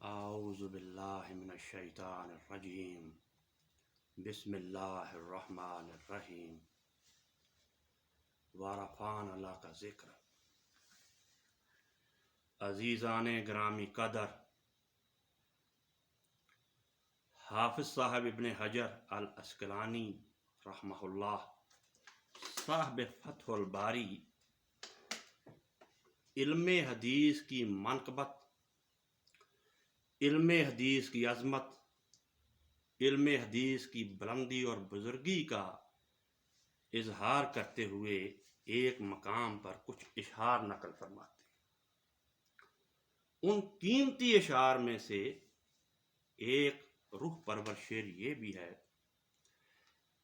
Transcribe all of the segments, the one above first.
اعوذ باللہ من الشیطان الرجیم بسم اللہ الرحمن الرحیم ورفعنا لک ذکر۔ عزیزان گرامی قدر، حافظ صاحب ابن حجر العسقلانی رحمہ اللہ صاحب فتح الباری علم حدیث کی منقبت، علم حدیث کی عظمت، علم حدیث کی بلندی اور بزرگی کا اظہار کرتے ہوئے ایک مقام پر کچھ اشعار نقل فرماتے ہیں۔ ان قیمتی اشعار میں سے ایک روح پرور شعر یہ بھی ہے: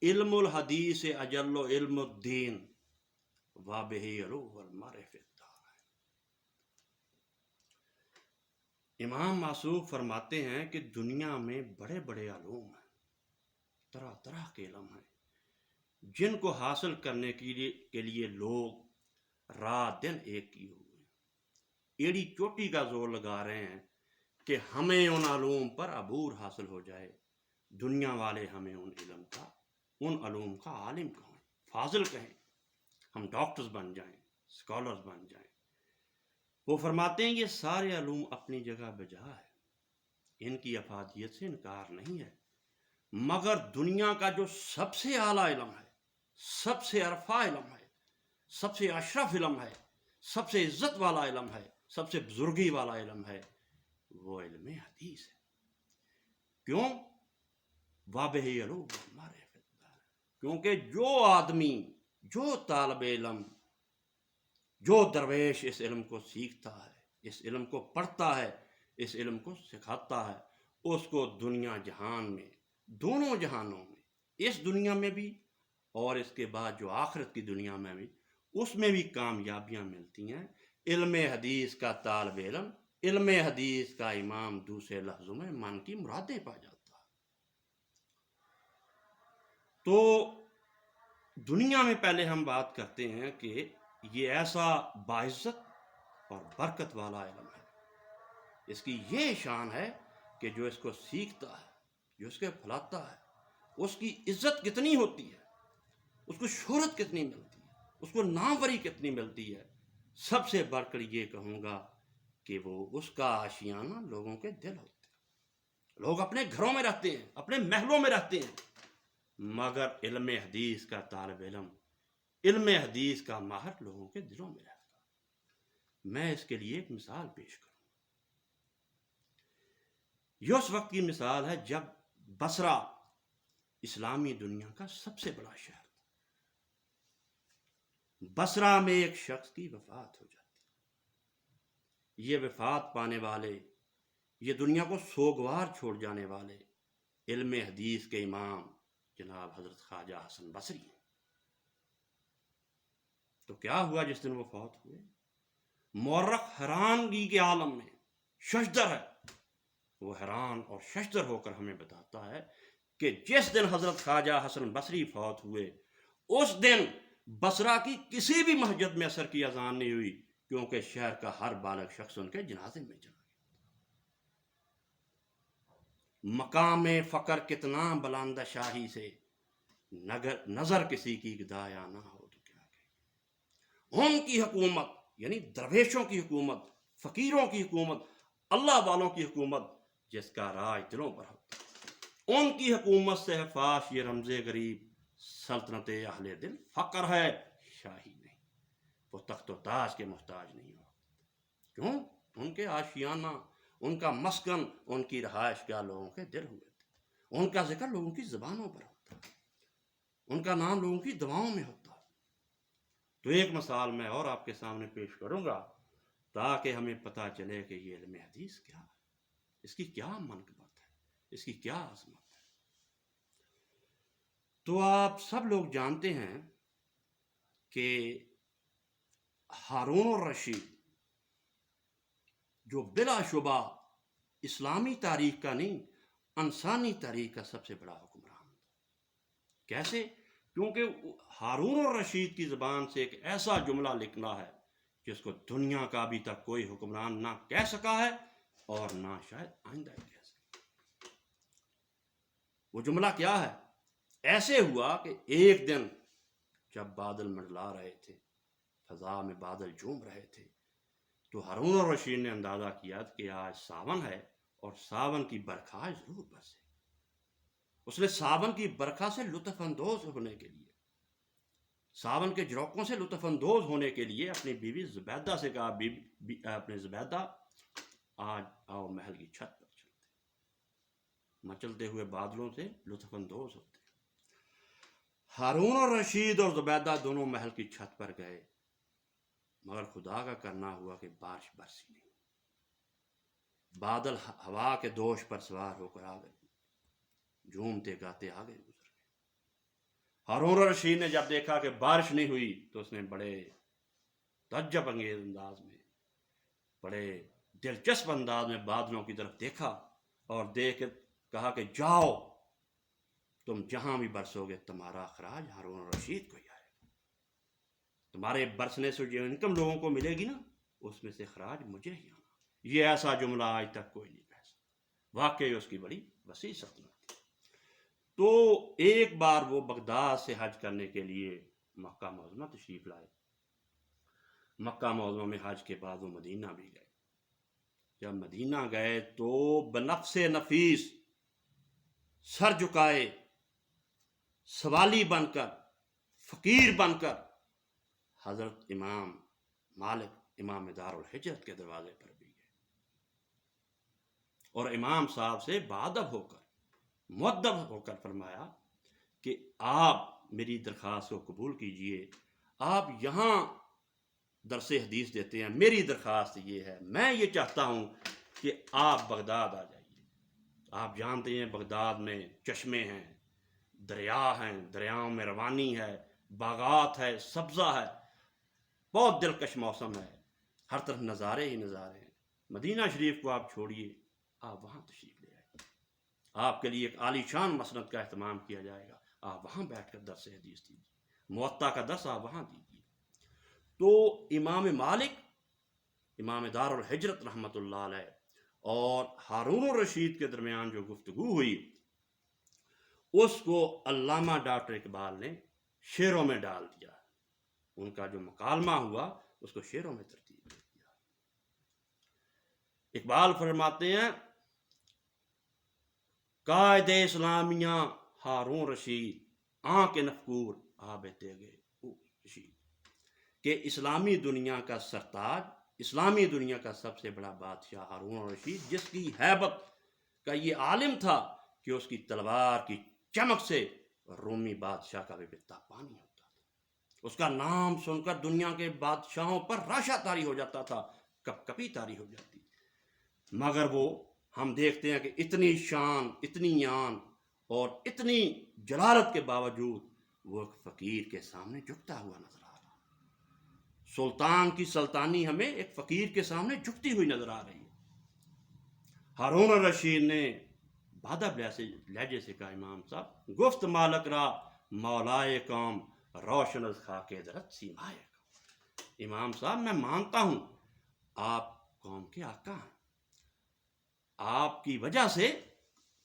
علم الحدیث اجل علم الدین وبہ علو المعرفۃ۔ امام معصوم فرماتے ہیں کہ دنیا میں بڑے بڑے علوم ہیں، طرح طرح کے علم ہیں جن کو حاصل کرنے کے لیے لوگ رات دن ایک کیے ہوئے ہیں، ایڑی چوٹی کا زور لگا رہے ہیں کہ ہمیں ان علوم پر عبور حاصل ہو جائے۔ دنیا والے ہمیں ان علوم کا عالم کہیں، فاضل کہیں، ہم ڈاکٹرز بن جائیں، اسکالرز بن جائیں۔ وہ فرماتے ہیں یہ سارے علوم اپنی جگہ بجا ہے، ان کی افادیت سے انکار نہیں ہے، مگر دنیا کا جو سب سے اعلیٰ علم ہے، سب سے عرفہ علم ہے، سب سے اشرف علم ہے، سب سے عزت والا علم ہے، سب سے بزرگی والا علم ہے، وہ علم حدیث ہے۔ کیوں؟ وابہ علو المعرفۃ، کیونکہ جو آدمی، جو طالب علم، جو درویش اس علم کو سیکھتا ہے، اس علم کو پڑھتا ہے، اس علم کو سکھاتا ہے، اس کو دنیا جہان میں، دونوں جہانوں میں، اس دنیا میں بھی اور اس کے بعد جو آخرت کی دنیا میں بھی، اس میں بھی کامیابیاں ملتی ہیں۔ علم حدیث کا طالب علم، علم حدیث کا امام، دوسرے لفظوں میں من کی مرادیں پا جاتا ہے۔ تو دنیا میں پہلے ہم بات کرتے ہیں کہ یہ ایسا باعزت اور برکت والا علم ہے، اس کی یہ شان ہے کہ جو اس کو سیکھتا ہے، جو اس کے پھیلاتا ہے، اس کی عزت کتنی ہوتی ہے، اس کو شہرت کتنی ملتی ہے، اس کو ناموری کتنی ملتی ہے۔ سب سے بڑھ کر یہ کہوں گا کہ وہ اس کا آشیانہ لوگوں کے دل ہوتے ہیں۔ لوگ اپنے گھروں میں رہتے ہیں، اپنے محلوں میں رہتے ہیں، مگر علم حدیث کا طالب علم، علم حدیث کا ماہر لوگوں کے دلوں میں رہتا ہے۔ میں اس کے لیے ایک مثال پیش کروں۔ یہ اس وقت کی مثال ہے جب بصرہ اسلامی دنیا کا سب سے بڑا شہر تھا۔ بصرہ میں ایک شخص کی وفات ہو جاتی، یہ وفات پانے والے، یہ دنیا کو سوگوار چھوڑ جانے والے علم حدیث کے امام جناب حضرت خواجہ حسن بصری ہیں۔ تو کیا ہوا جس دن وہ فوت ہوئے؟ مورخ حیرانگی کے عالم میں ششدر ہے، وہ حیران اور ششدر ہو کر ہمیں بتاتا ہے کہ جس دن حضرت خواجہ حسن بصری فوت ہوئے، اس دن بصرہ کی کسی بھی مسجد میں عصر کی اذان نہیں ہوئی، کیونکہ شہر کا ہر بالغ شخص ان کے جنازے میں چلا گیا۔ مقام فقر کتنا بلند شاہی سے، نظر کسی کی گدایا نہ ہو تو کیا کہے۔ ان کی حکومت، یعنی درویشوں کی حکومت، فقیروں کی حکومت، اللہ والوں کی حکومت، جس کا راج دلوں پر ہوتا ہے، ان کی حکومت سے ہے فاش یہ رمز غریب، سلطنت اہل دل فقر ہے شاہی نہیں، وہ تخت و تاج کے محتاج نہیں ہو۔ کیوں؟ ان کے آشیانہ، ان کا مسکن، ان کی رہائش گاہ لوگوں کے دل ہوئے تھے، ان کا ذکر لوگوں کی زبانوں پر ہوتا ہے، ان کا نام لوگوں کی دعاؤں میں ہوتا ہے۔ تو ایک مثال میں اور آپ کے سامنے پیش کروں گا تاکہ ہمیں پتہ چلے کہ یہ علم حدیث کیا ہے، اس کی کیا منقبت ہے، اس کی کیا عظمت ہے۔ تو آپ سب لوگ جانتے ہیں کہ ہارون الرشید جو بلا شبہ اسلامی تاریخ کا نہیں، انسانی تاریخ کا سب سے بڑا حکمران تھا۔ کیسے؟ کیونکہ ہارون الرشید کی زبان سے ایک ایسا جملہ لکھنا ہے جس کو دنیا کا ابھی تک کوئی حکمران نہ کہہ سکا ہے اور نہ شاید آئندہ کہہ سکیں۔ وہ جملہ کیا ہے؟ ایسے ہوا کہ ایک دن جب بادل منڈلا رہے تھے، فضا میں بادل جھوم رہے تھے، تو ہارون الرشید نے اندازہ کیا کہ آج ساون ہے اور ساون کی برکھا ضرور برسے۔ اس نے ساون کی برکھا سے لطف اندوز ہونے کے لیے، ساون کے جھروکوں سے لطف اندوز ہونے کے لیے اپنی بیوی زبیدہ سے کہا، اپنے زبیدہ آج آؤ محل کی چھت پر چلتے، مچلتے ہوئے بادلوں سے لطف اندوز ہوتے۔ ہارون الرشید اور زبیدہ دونوں محل کی چھت پر گئے، مگر خدا کا کرنا ہوا کہ بارش برسی نہیں۔ بادل ہوا کے دوش پر سوار ہو کر آگے جھومتے گاتے آگے گزر گئے۔ ہارون الرشید نے جب دیکھا کہ بارش نہیں ہوئی تو اس نے بڑے تعجب انگیز انداز میں، بڑے دلچسپ انداز میں بادلوں کی طرف دیکھا اور دیکھ کر کہا کہ جاؤ، تم جہاں بھی برسو گے تمہارا اخراج ہارون الرشید کو ہی آئے گا، تمہارے برسنے سے جو انکم لوگوں کو ملے گی نا، اس میں سے اخراج مجھے ہی آنا۔ یہ ایسا جملہ آج تک کوئی نہیں کہہ سکتا، واقعی اس کی بڑی وسیع سلطنت تھی۔ تو ایک بار وہ بغداد سے حج کرنے کے لیے مکہ معظمہ تشریف لائے۔ مکہ معظمہ میں حج کے بعد وہ مدینہ بھی گئے۔ جب مدینہ گئے تو بنفس نفیس سر جھکائے، سوالی بن کر، فقیر بن کر حضرت امام مالک امام دار الحجرت کے دروازے پر بھی گئے، اور امام صاحب سے بادب ہو کر، مؤدب ہو کر فرمایا کہ آپ میری درخواست کو قبول کیجئے، آپ یہاں درس حدیث دیتے ہیں، میری درخواست یہ ہے، میں یہ چاہتا ہوں کہ آپ بغداد آ جائیے۔ آپ جانتے ہیں بغداد میں چشمے ہیں، دریا ہیں، دریاؤں میں روانی ہے، باغات ہے، سبزہ ہے، بہت دلکش موسم ہے، ہر طرف نظارے ہی نظارے ہیں۔ مدینہ شریف کو آپ چھوڑیے، آپ وہاں تشریف لے آئیے، آپ کے لیے ایک عالی شان مسند کا اہتمام کیا جائے گا، آپ وہاں بیٹھ کر درس حدیث دیجیے، موطا کا درس آپ وہاں دیجیے۔ تو امام مالک امام دار الحجرت رحمۃ اللہ علیہ اور ہارون الرشید کے درمیان جو گفتگو ہوئی، اس کو علامہ ڈاکٹر اقبال نے شعروں میں ڈال دیا۔ ان کا جو مکالمہ ہوا اس کو شعروں میں ترتیب دے دیا۔ اقبال فرماتے ہیں، قائد اسلامیہ ہارون رشید، آنکھ نفکور آب تیغے رشید، کہ اسلامی دنیا کا سرتاج، اسلامی دنیا کا سب سے بڑا بادشاہ ہارون الرشید، جس کی ہیبت کا یہ عالم تھا کہ اس کی تلوار کی چمک سے رومی بادشاہ کا بھی بتا پانی ہوتا تھا، اس کا نام سن کر دنیا کے بادشاہوں پر راشا طاری ہو جاتا تھا، کپ کپی طاری ہو جاتی۔ مگر وہ ہم دیکھتے ہیں کہ اتنی شان، اتنی آن اور اتنی جلالت کے باوجود وہ ایک فقیر کے سامنے جھکتا ہوا نظر آ رہا۔ سلطان کی سلطانی ہمیں ایک فقیر کے سامنے جھکتی ہوئی نظر آ رہی ہے۔ ہارون الرشید نے بادب لہجے سے کہا، امام صاحب گفت مالک را مولائے قوم، روشن از خاک درت سیمائے قوم۔ امام صاحب میں مانتا ہوں آپ قوم کے آقا ہیں، آپ کی وجہ سے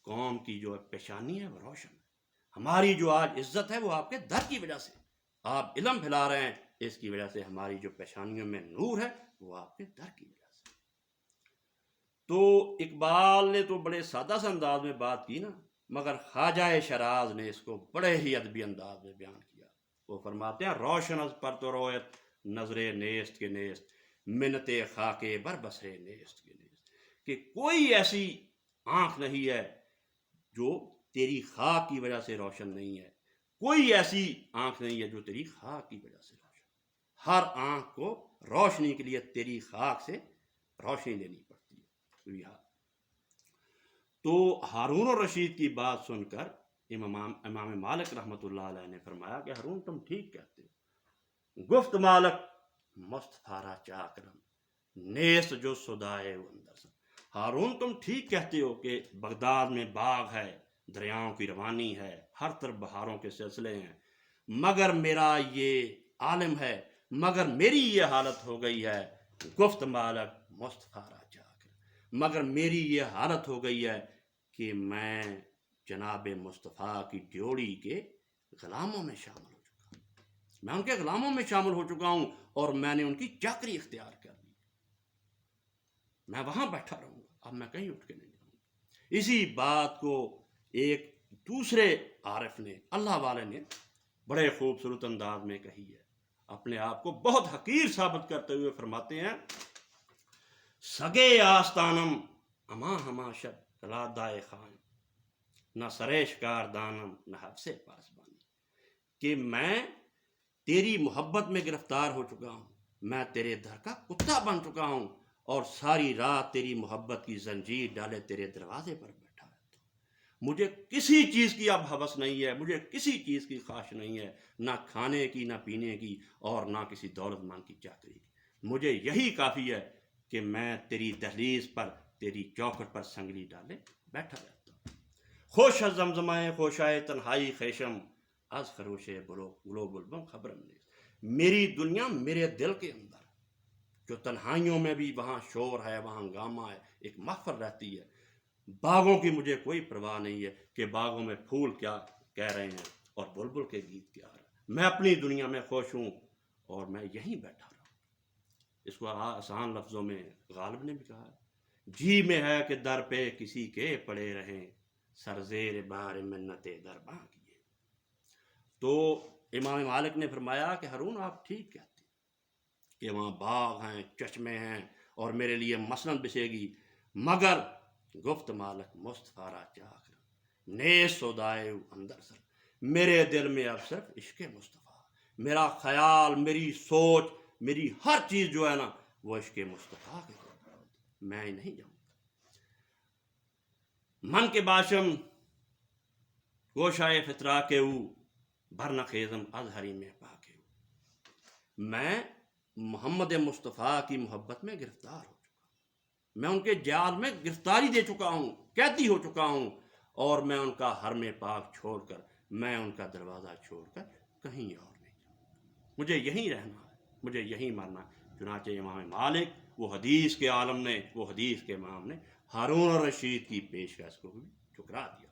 قوم کی جو پیشانی ہے وہ روشن ہے، ہماری جو آج عزت ہے وہ آپ کے در کی وجہ سے، آپ علم پھیلا رہے ہیں، اس کی وجہ سے ہماری جو پیشانیوں میں نور ہے وہ آپ کے در کی وجہ سے۔ تو اقبال نے تو بڑے سادہ سے انداز میں بات کی نا، مگر خواجہ شیراز نے اس کو بڑے ہی ادبی انداز میں بیان کیا۔ وہ فرماتے ہیں، روشن از پر تو رویت نظر نیست کے نیست، منت خاک بر بسر نیست کے نیست، کہ کوئی ایسی آنکھ نہیں ہے جو تیری خاک کی وجہ سے روشن نہیں ہے، کوئی ایسی آنکھ نہیں ہے جو تیری خاک کی وجہ سے روشن، ہر آنکھ کو روشنی کے لیے تیری خاک سے روشنی لینی پڑتی ہے۔ تو ہارون الرشید کی بات سن کر امام مالک رحمۃ اللہ علیہ نے فرمایا کہ ہارون تم ٹھیک کہتے ہو، گفت مالک مستفارا چاکرم نیست جو سدائے وہ اندر سے۔ ہارون تم ٹھیک کہتے ہو کہ بغداد میں باغ ہے، دریاؤں کی روانی ہے، ہر طرف بہاروں کے سلسلے ہیں، مگر میرا یہ عالم ہے، مگر میری یہ حالت ہو گئی ہے، گفت مالک مستفارا چاکر، مگر میری یہ حالت ہو گئی ہے کہ میں جناب مصطفیٰ کی ڈیوڑی کے غلاموں میں شامل ہو چکا ہوں، میں ان کے غلاموں میں شامل ہو چکا ہوں، اور میں نے ان کی چاکری اختیار کر لی، میں وہاں بیٹھا رہوں گا، اب میں کہیں اٹھ کے نہیں جاؤں گا۔ اسی بات کو ایک دوسرے عارف نے، اللہ والے نے بڑے خوبصورت انداز میں کہی ہے، اپنے آپ کو بہت حقیر ثابت کرتے ہوئے فرماتے ہیں، سگے آستانم اما ہما شب کلا دائے خان، نہ سریش کار دانم نہ حد سے پاسبانی، کہ میں تیری محبت میں گرفتار ہو چکا ہوں، میں تیرے در کا کتا بن چکا ہوں، اور ساری رات تیری محبت کی زنجیر ڈالے تیرے دروازے پر بیٹھا رہتا ہوں۔ مجھے کسی چیز کی اب حوث نہیں ہے، مجھے کسی چیز کی خواہش نہیں ہے، نہ کھانے کی، نہ پینے کی، اور نہ کسی دولت مند کی چاکری کی۔ مجھے یہی کافی ہے کہ میں تیری دہلیز پر، تیری چوکھٹ پر سنگلی ڈالے بیٹھا رہتا ہوں۔ خوش زمزمائے خوشائے تنہائی خیشم، از خروش گلو بلبم خبرم نیز، میری دنیا میرے دل کے اندر، جو تنہائیوں میں بھی وہاں شور ہے، وہاں ہنگامہ ہے، ایک محفل رہتی ہے۔ باغوں کی مجھے کوئی پرواہ نہیں ہے کہ باغوں میں پھول کیا کہہ رہے ہیں اور بلبل کے گیت کیا رہے ہیں، میں اپنی دنیا میں خوش ہوں، اور میں یہیں بیٹھا رہا ہوں۔ اس کو آسان لفظوں میں غالب نے بھی کہا ہے، جی میں ہے کہ در پہ کسی کے پڑے رہیں، سرزیر بار منت درباں کیے۔ تو امام مالک نے فرمایا کہ ہارون آپ ٹھیک کہتے ہیں کہ وہاں باغ ہیں، چشمے ہیں، اور میرے لیے مسند بچے گی، مگر گفت مالک مصطفیٰ را چاکر نیس سودائے اندر سر، میرے دل میں اب صرف عشق مصطفیٰ، میرا خیال، میری سوچ، میری ہر چیز جو ہے نا وہ عشق مصطفیٰ کے اوپر، میں نہیں جاؤں گا۔ من کے باشم گوشائے فطرا کے او بھرن خیزم از حریم پاک، میں محمد مصطفیٰ کی محبت میں گرفتار ہو چکا ہوں، میں ان کے جال میں گرفتاری دے چکا ہوں، قیدی ہو چکا ہوں، اور میں ان کا حرم پاک چھوڑ کر، میں ان کا دروازہ چھوڑ کر کہیں اور نہیں جاؤں، مجھے یہیں رہنا ہے، مجھے یہیں مرنا ہے۔ چنانچہ امام مالک وہ حدیث کے عالم نے، وہ حدیث کے امام نے ہارون الرشید کی پیشکش کو بھی ٹھکرا دیا۔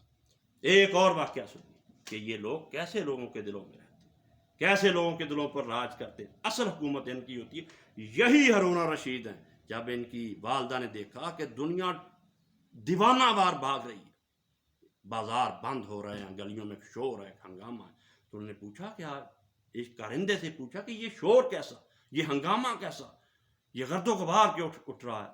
ایک اور واقعہ سنیے کہ یہ لوگ کیسے لوگوں کے دلوں میں رہتے ہیں، کیسے لوگوں کے دلوں پر راج کرتے ہیں، اصل حکومت ان کی ہوتی ہے۔ یہی ہارون الرشید ہیں، جب ان کی والدہ نے دیکھا کہ دنیا دیوانہ وار بھاگ رہی ہے، بازار بند ہو رہے ہیں، گلیوں میں شور ہے، ہنگامہ ہے، تو انہوں نے پوچھا کہ ایک کارندے سے پوچھا کہ یہ شور کیسا، یہ ہنگامہ کیسا، یہ گرد و غبار کیوں اٹھ رہا ہے؟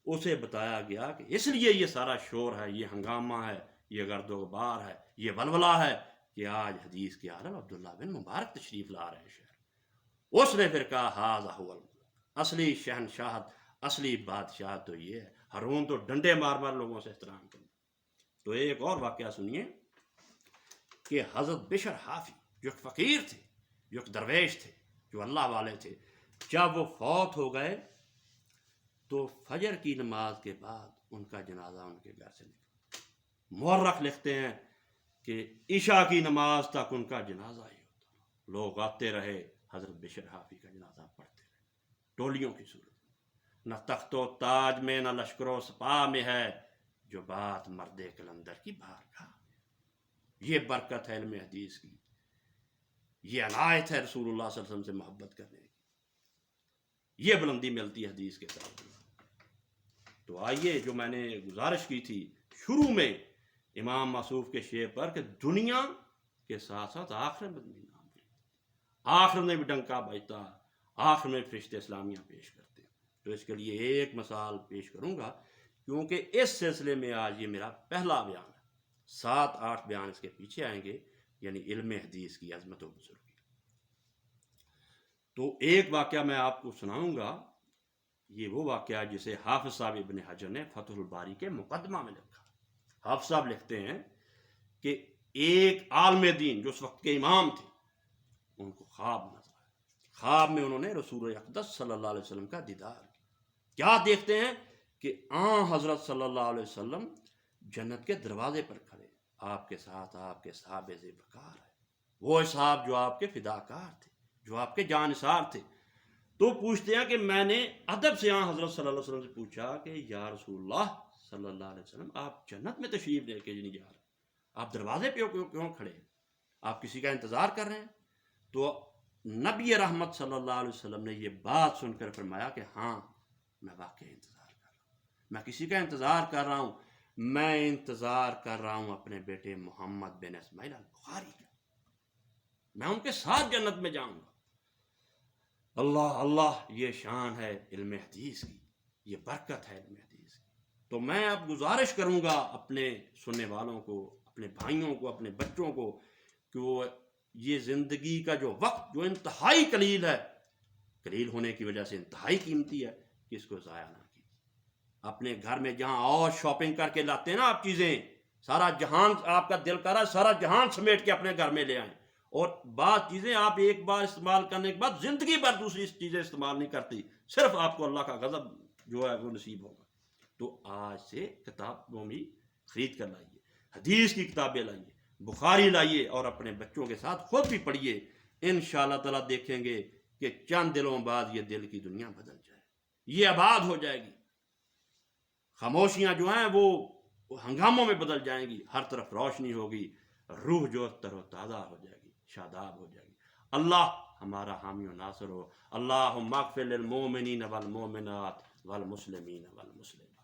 اسے بتایا گیا کہ اس لیے یہ سارا شور ہے، یہ ہنگامہ ہے، یہ گرد و غبار ہے، یہ ولولہ ہے کہ آج حدیث کے عالم عبداللہ بن مبارک تشریف لا رہے ہیں شہر۔ اس نے پھر کہا ہاذا هو الملک، اصلی شہنشاہت، اصلی بادشاہ تو یہ ہے۔ ہارون تو ڈنڈے مار مار لوگوں سے احترام کرتا۔ تو ایک اور واقعہ سنیے کہ حضرت بشر حافی جو ایک فقیر تھے، جو ایک درویش تھے، جو اللہ والے تھے، جب وہ فوت ہو گئے تو فجر کی نماز کے بعد ان کا جنازہ ان کے گھر سے نکلا۔ مورخ لکھتے ہیں کہ عشاء کی نماز تک ان کا جنازہ ہی ہوتا، لوگ آتے رہے، حضرت بشر حافی کا جنازہ پڑھتے رہے ٹولیوں کی صورت میں۔ نہ تخت و تاج میں، نہ لشکر و سپاہ میں ہے جو بات مرد کلندر کی بارگاہ میں۔ یہ برکت ہے علم حدیث کی، یہ عنایت ہے رسول اللہ صلی اللہ علیہ وسلم سے محبت کرنے کی، یہ بلندی ملتی ہے حدیث کے ساتھ۔ تو آئیے، جو میں نے گزارش کی تھی شروع میں امام موصوف کے شعر پر کہ دنیا کے ساتھ ساتھ آخرت میں بھی نام لے، آخرت میں بھی ڈنکا بجتا، آخر میں فرشتے اسلامیہ پیش کرتے ہیں۔ تو اس کے لیے ایک مثال پیش کروں گا، کیونکہ اس سلسلے میں آج یہ میرا پہلا بیان ہے، 7-8 بیان اس کے پیچھے آئیں گے، یعنی علم حدیث کی عظمت و بزرگی۔ تو ایک واقعہ میں آپ کو سناؤں گا، یہ وہ واقعہ جسے حافظ صاحب ابن حجر نے فتح الباری کے مقدمہ میں لکھا۔ حافظ صاحب لکھتے ہیں کہ ایک عالم دین جو اس وقت کے امام تھے، ان کو خواب نظر آیا، خواب میں انہوں نے رسول اقدس صلی اللہ علیہ وسلم کا دیدار کیا دیکھتے ہیں کہ حضرت صلی اللہ علیہ وسلم جنت کے دروازے پر کھڑے، آپ کے ساتھ آپ کے صحابہ ذوالفقار ہے، وہ اصحاب جو آپ کے فداکار تھے، جو آپ کے جانثار تھے۔ تو پوچھتے ہیں کہ میں نے ادب سے حضرت صلی اللہ علیہ وسلم سے پوچھا کہ یا رسول اللہ صلی اللہ علیہ وسلم، آپ جنت میں تشریف لے کے نہیں جا رہے، آپ دروازے پہ کیوں کھڑے ہیں؟ آپ کسی کا انتظار کر رہے ہیں؟ تو نبی رحمت صلی اللہ علیہ وسلم نے یہ بات سن کر فرمایا کہ ہاں، میں واقعی انتظار کر رہا ہوں، میں کسی کا انتظار کر رہا ہوں، میں انتظار کر رہا ہوں اپنے بیٹے محمد بن اسماعیل البخاری کا، میں ان کے ساتھ جنت میں جاؤں گا۔ اللہ اللہ، یہ شان ہے علم حدیث کی، یہ برکت ہے علم حدیث کی۔ تو میں اب گزارش کروں گا اپنے سننے والوں کو، اپنے بھائیوں کو، اپنے بچوں کو، کہ وہ یہ زندگی کا جو وقت جو انتہائی قلیل ہے، قلیل ہونے کی وجہ سے انتہائی قیمتی ہے، کہ اس کو ضائع نہ کیجیے۔ اپنے گھر میں جہاں اور شاپنگ کر کے لاتے ہیں نا آپ چیزیں، سارا جہان آپ کا دل کر رہا ہے سارا جہان سمیٹ کے اپنے گھر میں لے آئیں، اور بعض چیزیں آپ ایک بار استعمال کرنے کے بعد زندگی بھر دوسری چیزیں استعمال نہیں کرتی، صرف آپ کو اللہ کا غضب جو ہے وہ نصیب ہوگا۔ تو آج سے کتابوں میں خرید کر لائیے، حدیث کی کتابیں لائیے، بخاری لائیے، اور اپنے بچوں کے ساتھ خود بھی پڑھیے۔ انشاءاللہ تعالیٰ دیکھیں گے کہ چند دنوں بعد یہ دل کی دنیا بدل جائے، یہ آباد ہو جائے گی، خاموشیاں جو ہیں وہ ہنگاموں میں بدل جائیں گی، ہر طرف روشنی ہوگی، روح جو تر و تازہ ہو جائے گی، شاداب ہو جائے گی۔ اللہ ہمارا حامی و ناصر ہو۔ اللہم اغفر للمؤمنین والمؤمنات والمسلمین والمسلمات۔